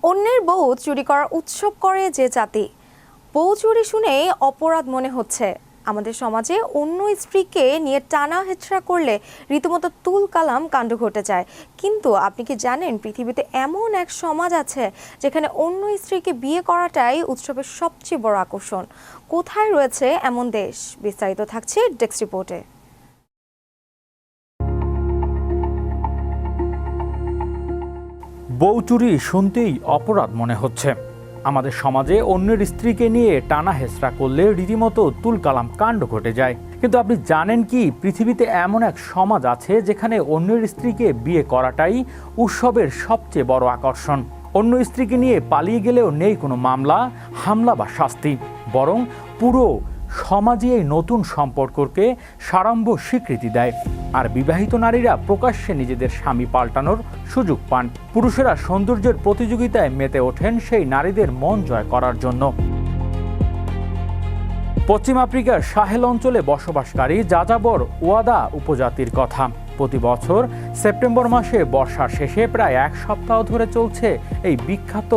অন্যের বউ চুরি করার উৎসব করে যে জাতি, বউ চুরি শুনেই অপরাধ মনে হচ্ছে। আমাদের সমাজে অন্য স্ত্রীকে নিয়ে টানা হেচড়া করলে রীতিমতো তুলকালাম কাণ্ড ঘটে যায়। কিন্তু আপনি কি জানেন, পৃথিবীতে এমন এক সমাজ আছে যেখানে অন্য স্ত্রীকে বিয়ে করাটাই উৎসবের সবচেয়ে বড় আকর্ষণ। কোথায় রয়েছে এমন দেশ? বিস্তারিত থাকছে ডেস্ক রিপোর্টে। বউ চুরি শুনতেই অপরাধ মনে হচ্ছে। আমাদের সমাজে অন্যের স্ত্রীকে নিয়ে টানা হেচড়া করলে রীতিমতো তুলকালাম কাণ্ড ঘটে যায়। কিন্তু আপনি জানেন কি, পৃথিবীতে এমন এক সমাজ আছে যেখানে অন্যের স্ত্রীকে বিয়ে করাটাই উৎসবের সবচেয়ে বড় আকর্ষণ। অন্য স্ত্রীকে নিয়ে পালিয়ে গেলেও নেই কোনো মামলা, হামলা বা শাস্তি, বরং পুরো সমাজে এই নতুন সম্পর্ককে সাড়ম্বর স্বীকৃতি দেয়। আর বিবাহিত নারীরা প্রকাশ্যে নিজেদের স্বামী পাল্টানোর সুযোগ পান। পুরুষেরা সৌন্দর্যের প্রতিযোগিতায় মেতে ওঠেন সেই নারীদের মন জয় করার জন্য। পশ্চিম আফ্রিকার সাহেল অঞ্চলে বসবাসকারী যাযাবর ওয়াদা উপজাতির কথা। প্রতি বছর সেপ্টেম্বর মাসে বর্ষার শেষে প্রায় এক সপ্তাহ ধরে চলছে এই বিখ্যাত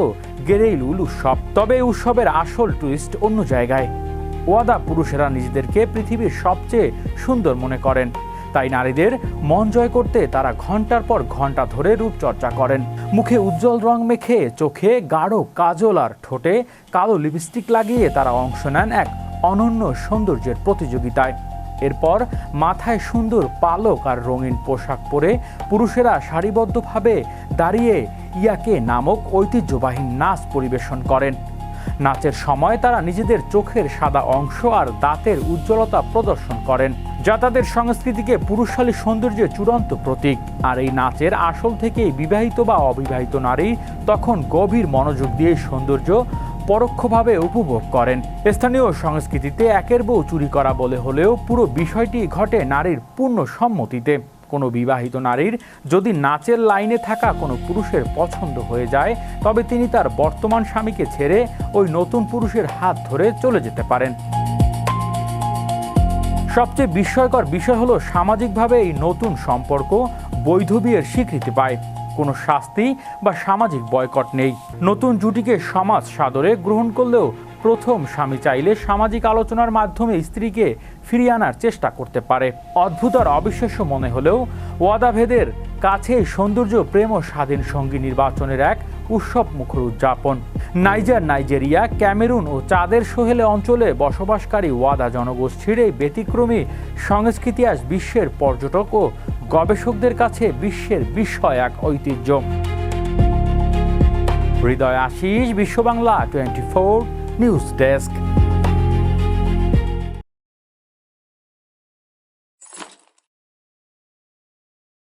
গেরেইলুল উৎসব। তবে এই উৎসবের আসল টুইস্ট অন্য জায়গায়। ওয়াদা পুরুষেরা নিজেদেরকে পৃথিবীর সবচেয়ে সুন্দর মনে করেন, তাই নারীদের মন জয় করতে তারা ঘন্টার পর ঘন্টা ধরে রূপচর্চা করেন। মুখে উজ্জ্বল রং মেখে, চোখে গাঢ় কাজল আর ঠোঁটে কালো লিপস্টিক লাগিয়ে তারা অংশ নেন এক অনন্য সৌন্দর্যের প্রতিযোগিতায়। এরপর মাথায় সুন্দর পালক আর রঙিন পোশাক পরে পুরুষেরা সারিবদ্ধভাবে দাঁড়িয়ে ইয়াকে নামক ঐতিহ্যবাহী নাচ পরিবেশন করেন। নাচের সময় তারা নিজেদের চোখের সাদা অংশ আর দাঁতের উজ্জ্বলতা প্রদর্শন করেন, যা তাদের সংস্কৃতিকে পুরুষশালী সৌন্দর্যের চূড়ান্ত প্রতীক। আর এই নাচের আসল থেকেই বিবাহিত বা অবিবাহিত নারী তখন গভীর মনোযোগ দিয়ে সৌন্দর্য পরোক্ষভাবে উপভোগ করেন। স্থানীয় সংস্কৃতিতে একের বউ চুরি করা বলে হলেও পুরো বিষয়টি ঘটে নারীর পূর্ণ সম্মতিতে। কোনো বিবাহিত নারীর যদি নাচের লাইনে থাকা কোনো পুরুষের পছন্দ হয়ে যায়, তবে তিনি তার বর্তমান স্বামীকে ছেড়ে ওই নতুন পুরুষের হাত ধরে চলে যেতে পারেন। সবচেয়ে বিস্ময়কর বিষয় হলো, সামাজিকভাবে এই নতুন সম্পর্ক বৈধ বিয়ের স্বীকৃতি পায়। কোনো শাস্তি বা সামাজিক বয়কট নেই। নতুন জুটিকে সমাজ সাদরে গ্রহণ করলেও প্রথম স্বামী চাইলে সামাজিক আলোচনার মাধ্যমে স্ত্রীকে ফিরিয়ে আনার চেষ্টা করতে পারে। অদ্ভুত আর অবিশ্বাস্য মনে হলেও ওয়াদাভেদের কাছে সৌন্দর্য, প্রেম ও স্বাধীন সঙ্গী নির্বাচনের এক উৎসব মুখর উদযাপন। নাইজেরিয়া, ক্যামেরুন ও চাঁদের সোহেলে অঞ্চলে বসবাসকারী ওয়াদা জনগোষ্ঠীর এই ব্যতিক্রমী সংস্কৃতি আজ বিশ্বের পর্যটক ও গবেষকদের কাছে বিশ্বের বিস্ময় এক ঐতিহ্য। হৃদয় আশিস, বিশ্ব বাংলা 24 নিউজ ডেস্ক।